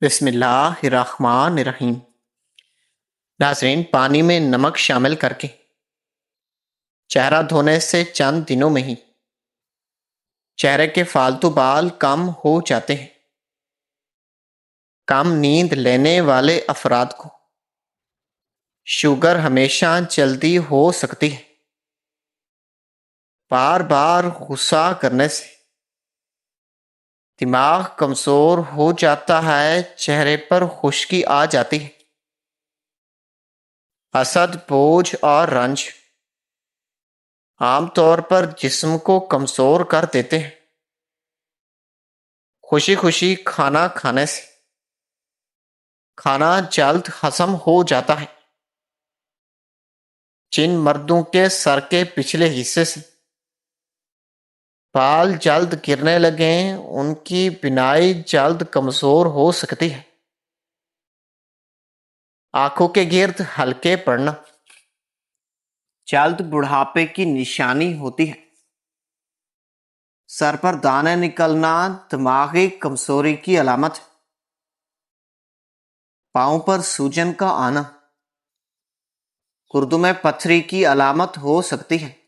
بسم اللہ الرحمن الرحیم۔ ناظرین، پانی میں نمک شامل کر کے چہرہ دھونے سے چند دنوں میں ہی چہرے کے فالتو بال کم ہو جاتے ہیں۔ کم نیند لینے والے افراد کو شوگر ہمیشہ جلدی ہو سکتی ہے۔ بار بار غصہ کرنے سے دماغ کمزور ہو جاتا ہے، چہرے پر خشکی آ جاتی ہے۔ حسد، بوجھ اور رنج عام طور پر جسم کو کمزور کر دیتے ہیں۔ خوشی خوشی کھانا کھانے سے کھانا جلد ہضم ہو جاتا ہے۔ جن مردوں کے سر کے پچھلے حصے سے بال جلد گرنے لگیں، ان کی بینائی جلد کمزور ہو سکتی ہے۔ آنکھوں کے گرد ہلکے پڑنا جلد بڑھاپے کی نشانی ہوتی ہے۔ سر پر دانے نکلنا دماغی کمزوری کی علامت ہے۔ پاؤں پر سوجن کا آنا گردوں میں پتھری کی علامت ہو سکتی ہے۔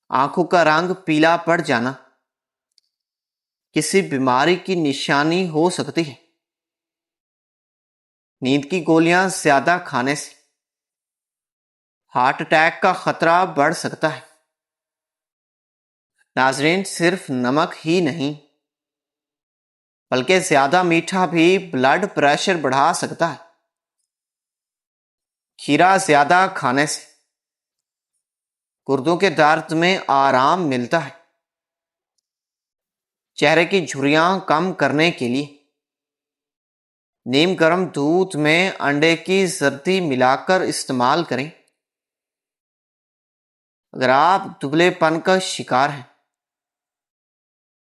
آنکھوں کا رنگ پیلا پڑ جانا کسی بیماری کی نشانی ہو سکتی ہے۔ نیند کی گولیاں زیادہ کھانے سے ہارٹ اٹیک کا خطرہ بڑھ سکتا ہے۔ ناظرین، صرف نمک ہی نہیں بلکہ زیادہ میٹھا بھی بلڈ پریشر بڑھا سکتا ہے۔ کھیرا زیادہ کھانے سے گردوں کے درد میں آرام ملتا ہے۔ چہرے کی جھریاں کم کرنے کے لیے نیم گرم دودھ میں انڈے کی زردی ملا کر استعمال کریں۔ اگر آپ دبلے پن کا شکار ہیں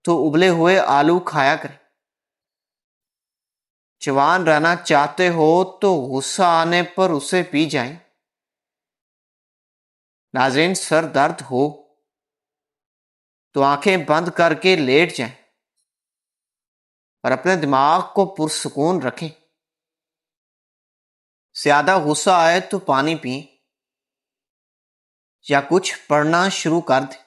تو ابلے ہوئے آلو کھایا کریں۔ جوان رہنا چاہتے ہو تو غصہ آنے پر اسے پی جائیں۔ ناظرین، سر درد ہو تو آنکھیں بند کر کے لیٹ جائیں اور اپنے دماغ کو پرسکون رکھیں۔ زیادہ غصہ آئے تو پانی پئیں یا کچھ پڑھنا شروع کر دیں۔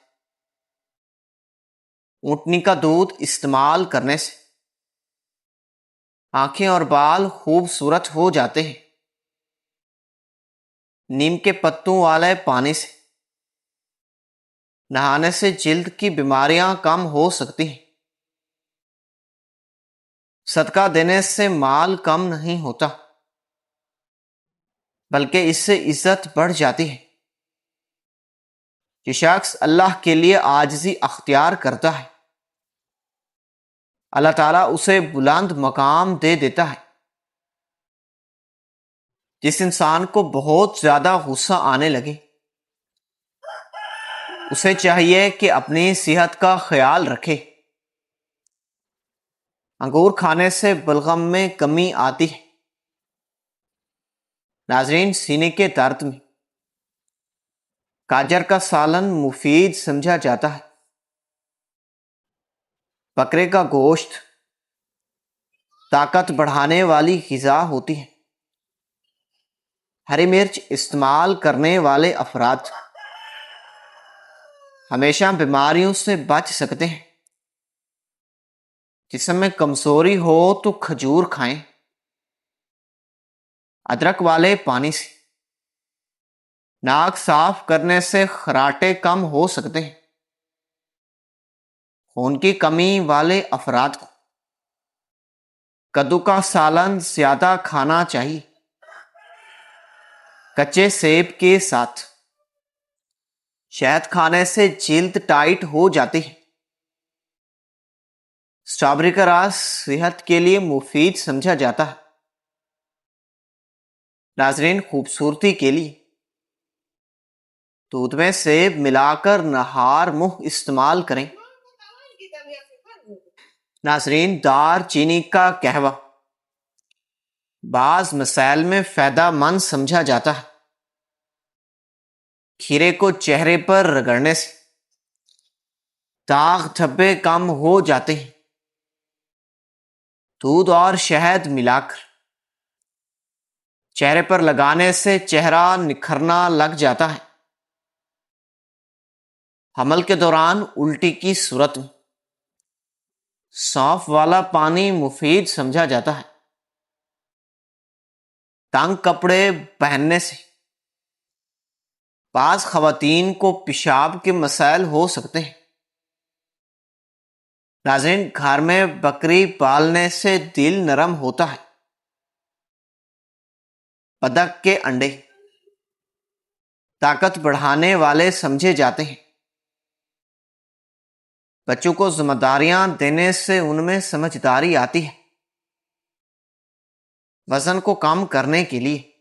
اونٹنی کا دودھ استعمال کرنے سے آنکھیں اور بال خوبصورت ہو جاتے ہیں۔ نیم کے پتوں والے پانی سے نہانے سے جلد کی بیماریاں کم ہو سکتی ہیں۔ صدقہ دینے سے مال کم نہیں ہوتا بلکہ اس سے عزت بڑھ جاتی ہے۔ جو شخص اللہ کے لیے عاجزی اختیار کرتا ہے، اللہ تعالیٰ اسے بلند مقام دے دیتا ہے۔ جس انسان کو بہت زیادہ غصہ آنے لگے اسے چاہیے کہ اپنی صحت کا خیال رکھے۔ انگور کھانے سے بلغم میں کمی آتی ہے۔ ناظرین، سینے کے درد میں گاجر کا سالن مفید سمجھا جاتا ہے۔ بکرے کا گوشت طاقت بڑھانے والی غذا ہوتی ہے۔ ہری مرچ استعمال کرنے والے افراد ہمیشہ بیماریوں سے بچ سکتے ہیں۔ جسم میں کمزوری ہو تو کھجور کھائیں۔ ادرک والے پانی سے ناک صاف کرنے سے خراٹے کم ہو سکتے ہیں۔ خون کی کمی والے افراد کو کدو کا سالن زیادہ کھانا چاہیے۔ کچے سیب کے ساتھ شہد کھانے سے جلد ٹائٹ ہو جاتی ہے۔ اسٹرابیری کا رس صحت کے لیے مفید سمجھا جاتا ہے۔ ناظرین، خوبصورتی کے لیے دودھ میں سیب ملا کر نہار منہ استعمال کریں۔ ناظرین، دار چینی کا قہوہ بعض مسائل میں فائدہ مند سمجھا جاتا ہے۔ کھیرے کو چہرے پر رگڑنے سے داغ دھبے کم ہو جاتے ہیں۔ دودھ اور شہد ملا کر چہرے پر لگانے سے چہرہ نکھرنا لگ جاتا ہے۔ حمل کے دوران الٹی کی صورت میں سونف والا پانی مفید سمجھا جاتا ہے۔ تنگ کپڑے پہننے سے بعض خواتین کو پیشاب کے مسائل ہو سکتے ہیں۔ ناظرین، گھر میں بکری پالنے سے دل نرم ہوتا ہے۔ بطخ کے انڈے طاقت بڑھانے والے سمجھے جاتے ہیں۔ بچوں کو ذمہ داریاں دینے سے ان میں سمجھداری آتی ہے۔ وزن کو کم کرنے کے لیے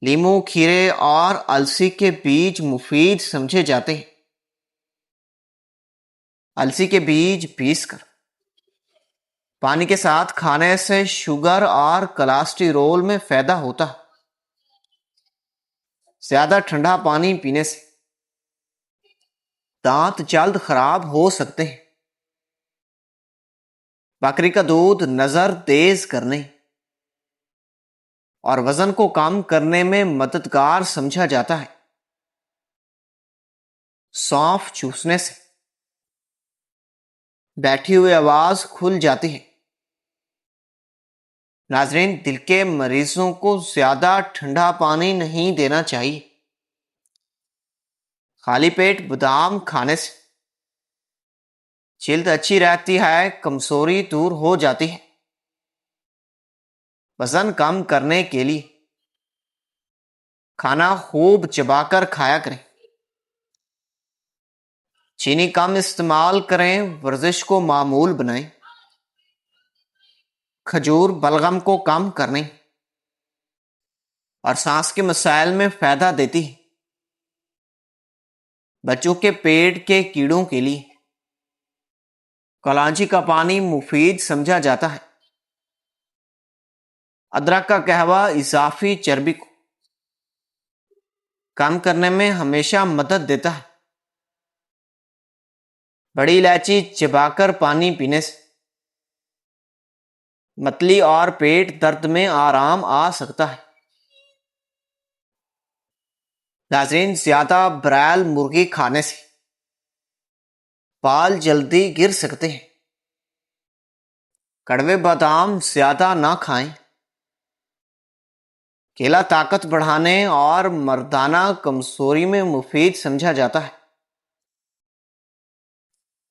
لیموں، کھیرے اور السی کے بیج مفید سمجھے جاتے ہیں۔ السی کے بیج پیس کر پانی کے ساتھ کھانے سے شوگر اور کولسٹرول میں فائدہ ہوتا ہے۔ زیادہ ٹھنڈا پانی پینے سے دانت جلد خراب ہو سکتے ہیں۔ بکری کا دودھ نظر تیز کرنے اور وزن کو کم کرنے میں مددگار سمجھا جاتا ہے۔ سونف چوسنے سے بیٹھی ہوئی آواز کھل جاتی ہے۔ ناظرین، دل کے مریضوں کو زیادہ ٹھنڈا پانی نہیں دینا چاہیے۔ خالی پیٹ بادام کھانے سے جلد اچھی رہتی ہے، کمزوری دور ہو جاتی ہے۔ وزن کم کرنے کے لیے کھانا خوب چبا کر کھایا کریں، چینی کم استعمال کریں، ورزش کو معمول بنائیں۔ کھجور بلغم کو کم کرنے اور سانس کے مسائل میں فائدہ دیتی ہے۔ بچوں کے پیٹ کے کیڑوں کے لیے کلانجی کا پانی مفید سمجھا جاتا ہے۔ ادرک کا قہوہ اضافی چربی کو کم کرنے میں ہمیشہ مدد دیتا ہے۔ بڑی الائچی چبا کر پانی پینے سے متلی اور پیٹ درد میں آرام آ سکتا ہے۔ ناظرین، زیادہ برائل مرغی کھانے سے بال جلدی گر سکتے ہیں۔ کڑوے بادام زیادہ نہ کھائیں۔ کیلا طاقت بڑھانے اور مردانہ کمزوری میں مفید سمجھا جاتا ہے۔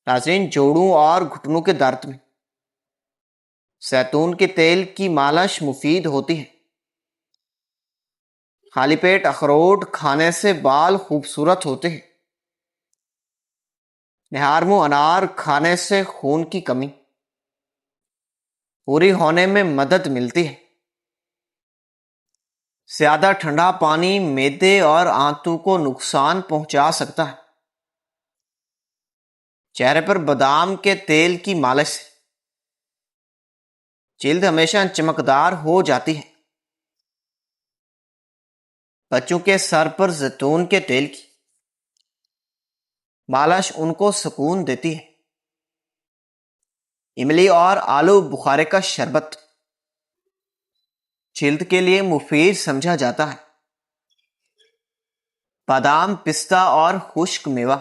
ناظرین، جوڑوں اور گھٹنوں کے درد میں زیتون کے تیل کی مالش مفید ہوتی ہے۔ خالی پیٹ اخروٹ کھانے سے بال خوبصورت ہوتے ہیں۔ نہار منہ انار کھانے سے خون کی کمی پوری ہونے میں مدد ملتی ہے۔ زیادہ ٹھنڈا پانی معدے اور آنتوں کو نقصان پہنچا سکتا ہے۔ چہرے پر بادام کے تیل کی مالش سے جلد ہمیشہ چمکدار ہو جاتی ہے۔ بچوں کے سر پر زیتون کے تیل کی مالش ان کو سکون دیتی ہے۔ املی اور آلو بخارے کا شربت جلد کے لیے مفید سمجھا جاتا ہے۔ بادام، پستہ اور خشک میوہ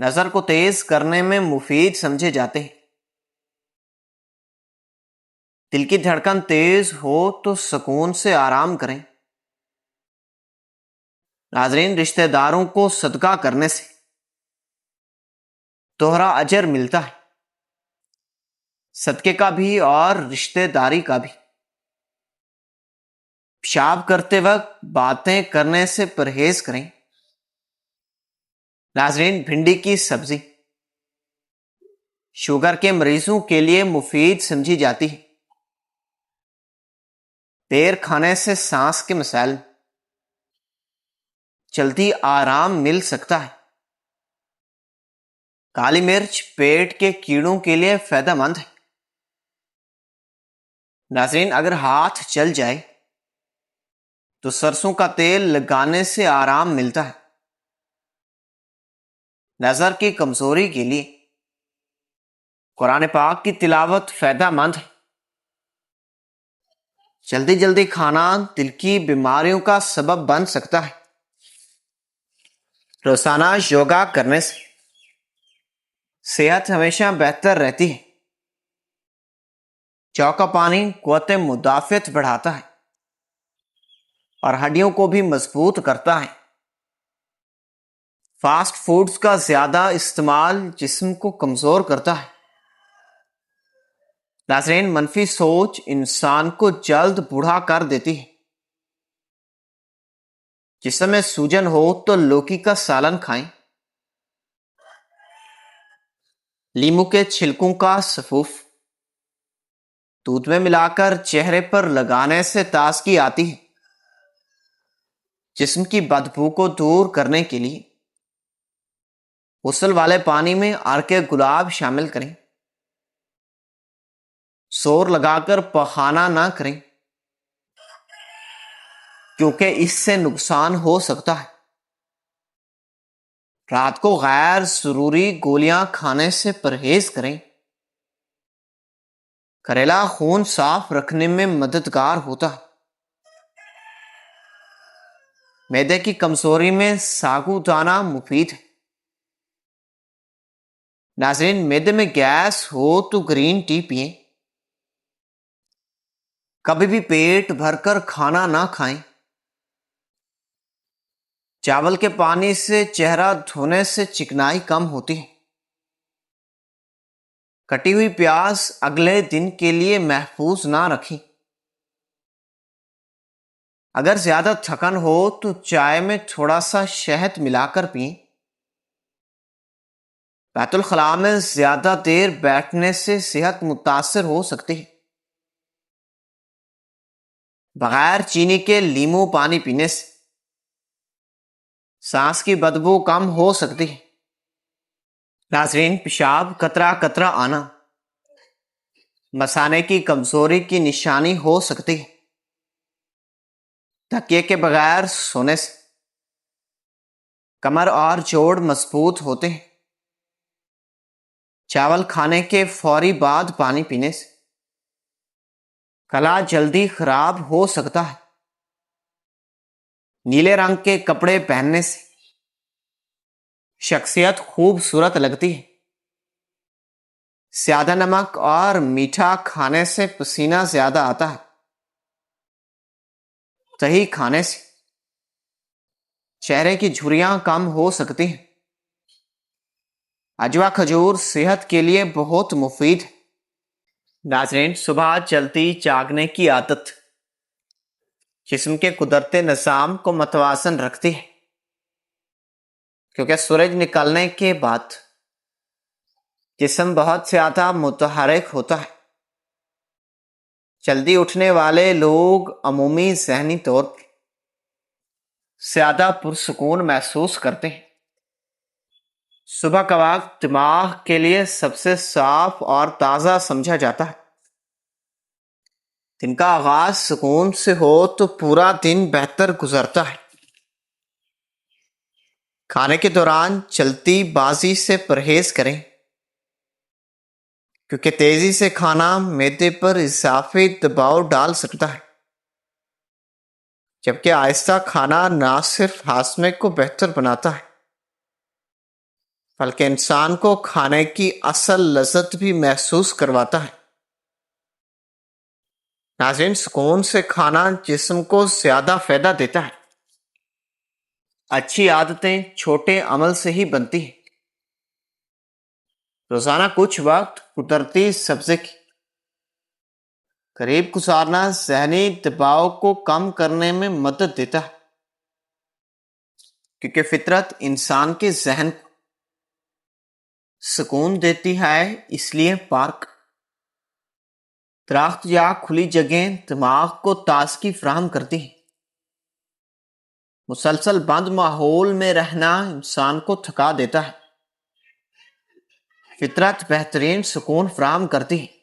نظر کو تیز کرنے میں مفید سمجھے جاتے ہیں۔ دل کی دھڑکن تیز ہو تو سکون سے آرام کریں۔ ناظرین، رشتہ داروں کو صدقہ کرنے سے دوہرا اجر ملتا ہے۔ صدقے کا بھی اور رشتہ داری کا بھی۔ پیشاب کرتے وقت باتیں کرنے سے پرہیز کریں۔ ناظرین، بھنڈی کی سبزی شوگر کے مریضوں کے لیے مفید سمجھی جاتی ہے۔ دیر کھانے سے سانس کے مسائل جلدی آرام مل سکتا ہے۔ کالی مرچ پیٹ کے کیڑوں کے لیے فائدہ مند ہے۔ ناظرین، اگر ہاتھ چل جائے تو سرسوں کا تیل لگانے سے آرام ملتا ہے۔ نظر کی کمزوری کے لیے قرآن پاک کی تلاوت فائدہ مند ہے۔ جلدی جلدی کھانا دل کی بیماریوں کا سبب بن سکتا ہے۔ روزانہ یوگا کرنے سے صحت ہمیشہ بہتر رہتی ہے۔ جو کا پانی قوت مدافعت بڑھاتا ہے اور ہڈیوں کو بھی مضبوط کرتا ہے۔ فاسٹ فوڈز کا زیادہ استعمال جسم کو کمزور کرتا ہے۔ ناظرین، منفی سوچ انسان کو جلد بوڑھا کر دیتی ہے۔ جسم میں سوجن ہو تو لوکی کا سالن کھائیں، لیمو کے چھلکوں کا سفوف دودھ میں ملا کر چہرے پر لگانے سے تازگی آتی ہے۔ جسم کی بدبو کو دور کرنے کے لیے غسل والے پانی میں عرق گلاب شامل کریں۔ زور لگا کر پخانہ نہ کریں کیونکہ اس سے نقصان ہو سکتا ہے۔ رات کو غیر ضروری گولیاں کھانے سے پرہیز کریں۔ کریلا خون صاف رکھنے میں مددگار ہوتا ہے۔ معدے کی کمزوری میں ساگو دانہ مفید ہے۔ ناظرین، معدے میں گیس ہو تو گرین ٹی پئیں۔ کبھی بھی پیٹ بھر کر کھانا نہ کھائیں۔ چاول کے پانی سے چہرہ دھونے سے چکنائی کم ہوتی ہے۔ کٹی ہوئی پیاز اگلے دن کے لیے محفوظ نہ رکھیں۔ اگر زیادہ تھکن ہو تو چائے میں تھوڑا سا شہد ملا کر پئیں۔ بیت الخلاء میں زیادہ دیر بیٹھنے سے صحت متاثر ہو سکتی ہے۔ بغیر چینی کے لیمو پانی پینے سے سانس کی بدبو کم ہو سکتی ہے۔ ناظرین، پیشاب قطرہ قطرہ آنا مثانے کی کمزوری کی نشانی ہو سکتی ہے۔ تکیے کے بغیر سونے سے کمر اور جوڑ مضبوط ہوتے ہیں۔ چاول کھانے کے فوری بعد پانی پینے سے گلا جلدی خراب ہو سکتا ہے۔ نیلے رنگ کے کپڑے پہننے سے شخصیت خوبصورت لگتی ہے۔ زیادہ نمک اور میٹھا کھانے سے پسینہ زیادہ آتا ہے۔ دہی کھانے سے چہرے کی جھریاں کم ہو سکتی ہیں۔ اجوا کھجور صحت کے لیے بہت مفید ہے۔ ناظرین، صبح جلدی جاگنے کی عادت جسم کے قدرتی نظام کو متوازن رکھتی ہے، کیونکہ سورج نکلنے کے بعد جسم بہت زیادہ متحرک ہوتا ہے۔ جلدی اٹھنے والے لوگ عمومی ذہنی طور پر زیادہ پرسکون محسوس کرتے ہیں۔ صبح کا وقت دماغ کے لیے سب سے صاف اور تازہ سمجھا جاتا ہے۔ دن کا آغاز سکون سے ہو تو پورا دن بہتر گزرتا ہے۔ کھانے کے دوران جلدی بازی سے پرہیز کریں، کیونکہ تیزی سے کھانا معدے پر اضافی دباؤ ڈال سکتا ہے، جبکہ آہستہ کھانا نہ صرف ہاضمے کو بہتر بناتا ہے بلکہ انسان کو کھانے کی اصل لذت بھی محسوس کرواتا ہے۔ ناظرین، سکون سے کھانا جسم کو زیادہ فائدہ دیتا ہے۔ اچھی عادتیں چھوٹے عمل سے ہی بنتی ہیں۔ روزانہ کچھ وقت قدرتی سبزے کی قریب گزارنا ذہنی دباؤ کو کم کرنے میں مدد دیتا ہے، کیونکہ فطرت انسان کے ذہن کو سکون دیتی ہے۔ اس لیے پارک، درخت یا کھلی جگہیں دماغ کو تازگی فراہم کرتی ہیں۔ مسلسل بند ماحول میں رہنا انسان کو تھکا دیتا ہے۔ فطرت بہترین سکون فراہم کرتی ہے۔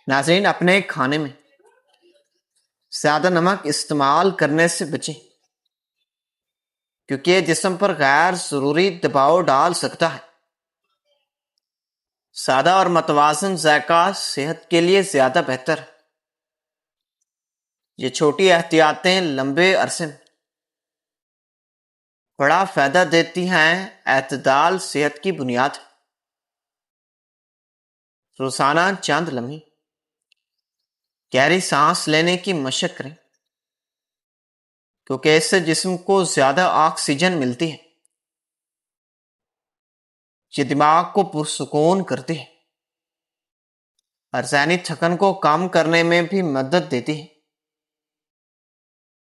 ناظرین، اپنے کھانے میں زیادہ نمک استعمال کرنے سے بچیں، کیونکہ یہ جسم پر غیر ضروری دباؤ ڈال سکتا ہے۔ سادہ اور متوازن ذائقہ صحت کے لیے زیادہ بہتر ہے۔ یہ چھوٹی احتیاطیں لمبے عرصے میں بڑا فائدہ دیتی ہیں۔ اعتدال صحت کی بنیاد ہے۔ روزانہ چند لمحے گہری سانس لینے کی مشق کریں، کیونکہ اس سے جسم کو زیادہ آکسیجن ملتی ہے۔ یہ دماغ کو پرسکون کرتی ہے اور ذہنی تھکن کو کم کرنے میں بھی مدد دیتی ہے۔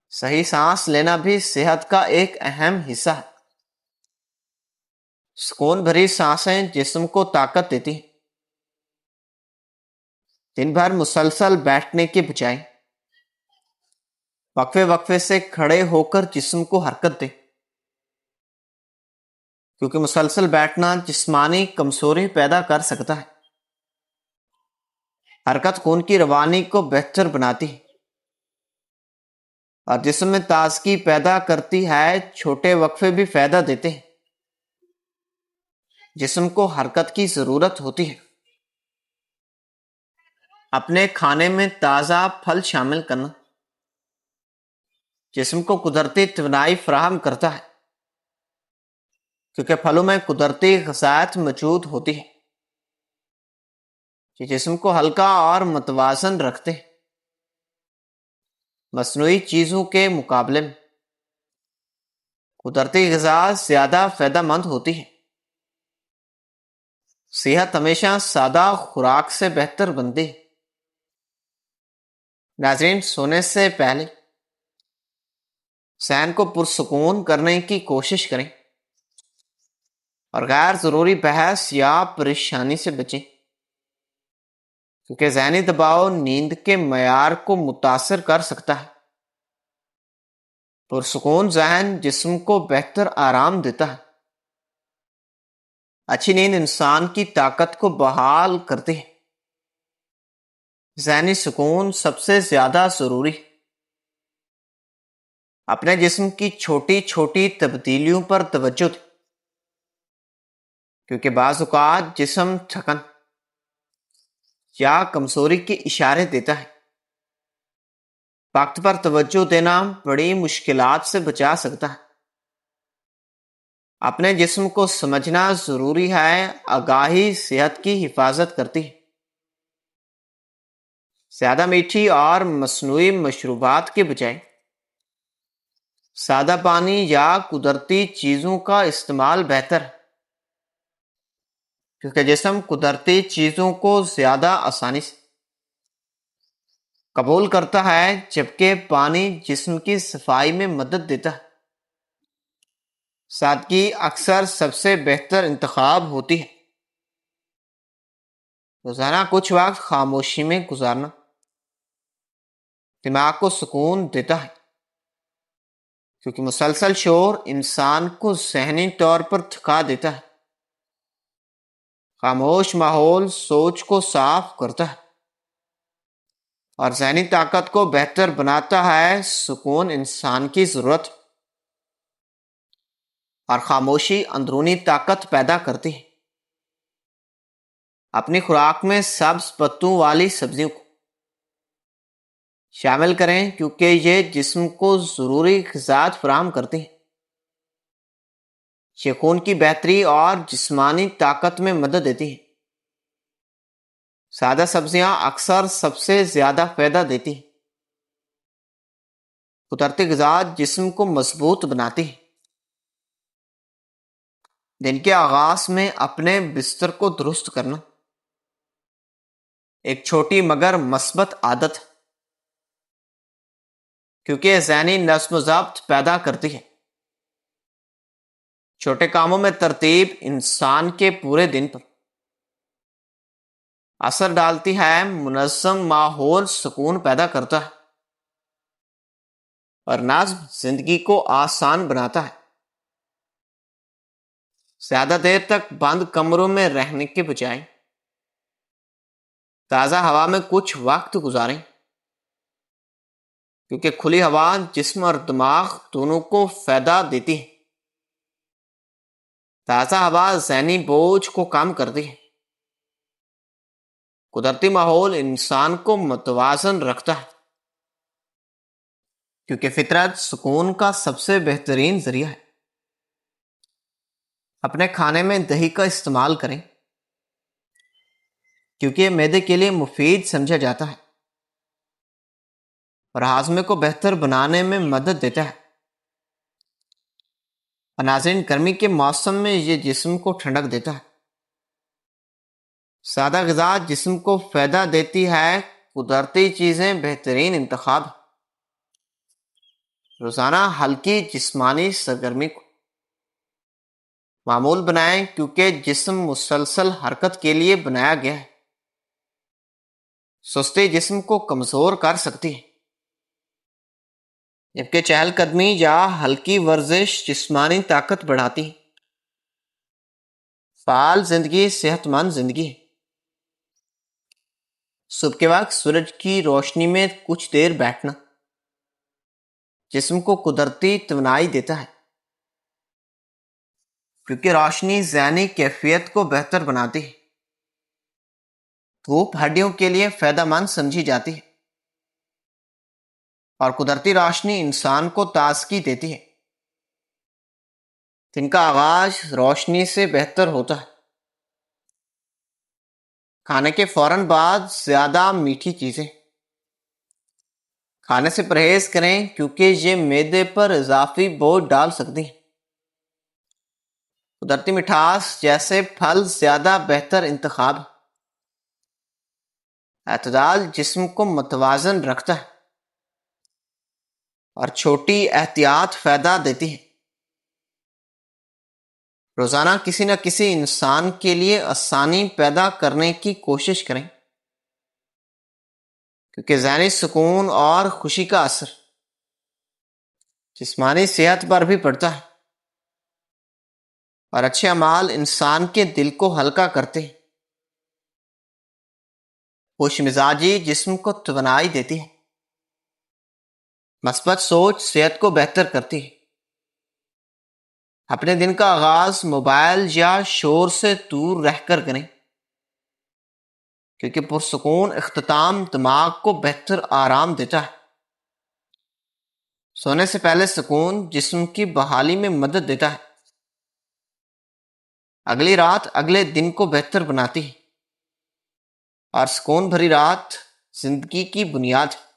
صحیح سانس لینا بھی صحت کا ایک اہم حصہ ہے۔ سکون بھری سانسیں جسم کو طاقت دیتی ہیں۔ دن بھر مسلسل بیٹھنے کے بجائے وقفے وقفے سے کھڑے ہو کر جسم کو حرکت دیں، کیونکہ مسلسل بیٹھنا جسمانی کمزوری پیدا کر سکتا ہے۔ حرکت خون کی روانی کو بہتر بناتی ہے اور جسم میں تازگی پیدا کرتی ہے۔ چھوٹے وقفے بھی فائدہ دیتے ہیں۔ جسم کو حرکت کی ضرورت ہوتی ہے۔ اپنے کھانے میں تازہ پھل شامل کرنا جسم کو قدرتی توانائی فراہم کرتا ہے، کیونکہ پھلوں میں قدرتی غذائیت موجود ہوتی ہے۔ یہ جسم کو ہلکا اور متوازن رکھتے ہیں۔ مصنوعی چیزوں کے مقابلے میں قدرتی غذا زیادہ فائدہ مند ہوتی ہے۔ صحت ہمیشہ سادہ خوراک سے بہتر بنتی ہے۔ ناظرین، سونے سے پہلے ذہن کو پرسکون کرنے کی کوشش کریں اور غیر ضروری بحث یا پریشانی سے بچیں، کیونکہ ذہنی دباؤ نیند کے معیار کو متاثر کر سکتا ہے۔ پرسکون ذہن جسم کو بہتر آرام دیتا ہے۔ اچھی نیند انسان کی طاقت کو بحال کرتی ہے۔ ذہنی سکون سب سے زیادہ ضروری ہے۔ اپنے جسم کی چھوٹی چھوٹی تبدیلیوں پر توجہ دیں، کیونکہ بعض اوقات جسم تھکن یا کمزوری کے اشارے دیتا ہے۔ وقت پر توجہ دینا بڑی مشکلات سے بچا سکتا ہے۔ اپنے جسم کو سمجھنا ضروری ہے۔ آگاہی صحت کی حفاظت کرتی ہے۔ زیادہ میٹھی اور مصنوعی مشروبات کے بجائے سادہ پانی یا قدرتی چیزوں کا استعمال بہتر ہے، کیونکہ جسم قدرتی چیزوں کو زیادہ آسانی سے قبول کرتا ہے، جبکہ پانی جسم کی صفائی میں مدد دیتا ہے۔ سادگی اکثر سب سے بہتر انتخاب ہوتی ہے۔ روزانہ کچھ وقت خاموشی میں گزارنا دماغ کو سکون دیتا ہے، کیونکہ مسلسل شور انسان کو ذہنی طور پر تھکا دیتا ہے۔ خاموش ماحول سوچ کو صاف کرتا ہے اور ذہنی طاقت کو بہتر بناتا ہے۔ سکون انسان کی ضرورت اور خاموشی اندرونی طاقت پیدا کرتی ہے۔ اپنی خوراک میں سبز پتوں والی سبزیوں کو شامل کریں، کیونکہ یہ جسم کو ضروری غذائیت فراہم کرتی ہیں۔ یہ خون کی بہتری اور جسمانی طاقت میں مدد دیتی ہے۔ سادہ سبزیاں اکثر سب سے زیادہ فائدہ دیتی ہیں۔ قدرتی غذا جسم کو مضبوط بناتی ہے۔ دن کے آغاز میں اپنے بستر کو درست کرنا ایک چھوٹی مگر مثبت عادت ہے، کیونکہ یہ ذہنی نظم و ضبط پیدا کرتی ہے۔ چھوٹے کاموں میں ترتیب انسان کے پورے دن پر اثر ڈالتی ہے۔ منظم ماحول سکون پیدا کرتا ہے اور نظم زندگی کو آسان بناتا ہے۔ زیادہ دیر تک بند کمروں میں رہنے کے بجائے تازہ ہوا میں کچھ وقت گزاریں، کیونکہ کھلی ہوا جسم اور دماغ دونوں کو فائدہ دیتی ہے۔ تازہ ہوا ذہنی بوجھ کو کم کرتی ہے قدرتی ماحول انسان کو متوازن رکھتا ہے، کیونکہ فطرت سکون کا سب سے بہترین ذریعہ ہے۔ اپنے کھانے میں دہی کا استعمال کریں، کیونکہ یہ معدے کے لیے مفید سمجھا جاتا ہے اور ہاضمے کو بہتر بنانے میں مدد دیتا ہے۔ ناظرین، گرمی کے موسم میں یہ جسم کو ٹھنڈک دیتا ہے۔ سادہ غذا جسم کو فائدہ دیتی ہے، قدرتی چیزیں بہترین انتخاب۔ روزانہ ہلکی جسمانی سرگرمی کو معمول بنائیں، کیونکہ جسم مسلسل حرکت کے لیے بنایا گیا ہے۔ سستی جسم کو کمزور کر سکتی ہے، جبکہ چہل قدمی یا ہلکی ورزش جسمانی طاقت بڑھاتی ہے۔ فعال زندگی صحت مند زندگی ہے۔ صبح کے وقت سورج کی روشنی میں کچھ دیر بیٹھنا جسم کو قدرتی توانائی دیتا ہے، کیونکہ روشنی ذہنی کیفیت کو بہتر بناتی ہے۔ دھوپ ہڈیوں کے لیے فائدہ مند سمجھی جاتی ہے اور قدرتی روشنی انسان کو تازگی دیتی ہے۔ دن کا آغاز روشنی سے بہتر ہوتا ہے۔ کھانے کے فوراً بعد زیادہ میٹھی چیزیں کھانے سے پرہیز کریں، کیونکہ یہ معدے پر اضافی بوجھ ڈال سکتی ہیں۔ قدرتی مٹھاس جیسے پھل زیادہ بہتر انتخاب ہے۔ اعتدال جسم کو متوازن رکھتا ہے اور چھوٹی احتیاط فائدہ دیتی ہے۔ روزانہ کسی نہ کسی انسان کے لیے آسانی پیدا کرنے کی کوشش کریں، کیونکہ ذہنی سکون اور خوشی کا اثر جسمانی صحت پر بھی پڑتا ہے اور اچھے اعمال انسان کے دل کو ہلکا کرتے ہیں۔ خوش مزاجی جسم کو توانائی دیتی ہے۔ مثبت سوچ صحت کو بہتر کرتی ہے۔ اپنے دن کا آغاز موبائل یا شور سے دور رہ کر کریں، کیونکہ پرسکون اختتام دماغ کو بہتر آرام دیتا ہے۔ سونے سے پہلے سکون جسم کی بحالی میں مدد دیتا ہے۔ اگلی رات اگلے دن کو بہتر بناتی ہے اور سکون بھری رات زندگی کی بنیاد ہے۔